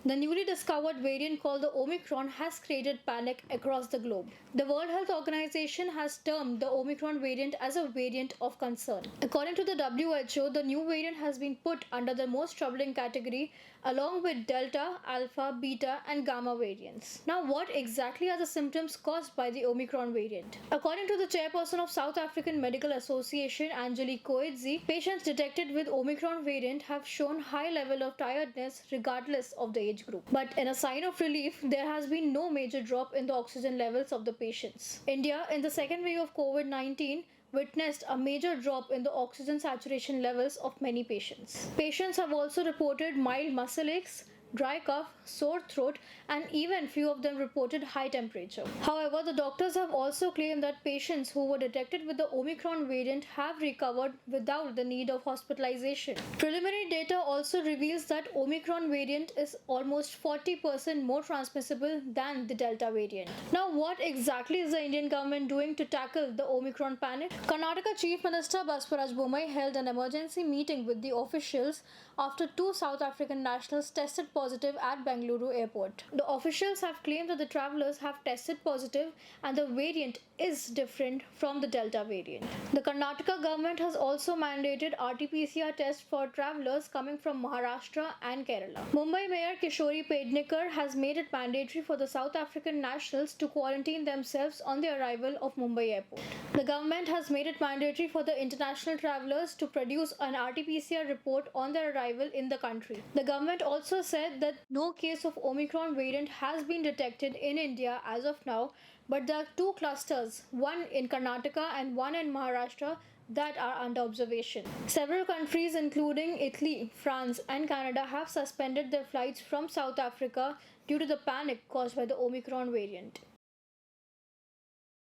The newly discovered variant called the Omicron has created panic across the globe. The World Health Organization has termed the Omicron variant as a variant of concern. According to the WHO, the new variant has been put under the most troubling category along with Delta, Alpha, Beta, and Gamma variants. Now, what exactly are the symptoms caused by the Omicron variant? According to the chairperson of South African Medical Association, Angelique Coetzee, patients detected with Omicron variant have shown high level of tiredness regardless of the age group. But in a sign of relief, there has been no major drop in the oxygen levels of the patients. India, in the second wave of COVID-19, witnessed a major drop in the oxygen saturation levels of many patients. Patients have also reported mild muscle aches, dry cough, sore throat, and even few of them reported high temperature. However, the doctors have also claimed that patients who were detected with the Omicron variant have recovered without the need of hospitalization. Preliminary data also reveals that Omicron variant is almost 40% more transmissible than the Delta variant. Now, what exactly is the Indian government doing to tackle the Omicron panic? Karnataka Chief Minister Banswaraj Bommai held an emergency meeting with the officials after two South African nationals tested positive at Bengaluru airport. The officials have claimed that the travelers have tested positive and the variant is different from the Delta variant. The Karnataka government has also mandated RT-PCR tests for travelers coming from Maharashtra and Kerala. Mumbai Mayor Kishori Pednekar has made it mandatory for the South African nationals to quarantine themselves on the arrival of Mumbai airport. The government has made it mandatory for the international travelers to produce an RT-PCR report on their arrival in the country. The government also said that no case of Omicron variant has been detected in India as of now, but there are two clusters, one in Karnataka and one in Maharashtra, that are under observation. Several countries including Italy, France, and Canada have suspended their flights from South Africa due to the panic caused by the Omicron variant.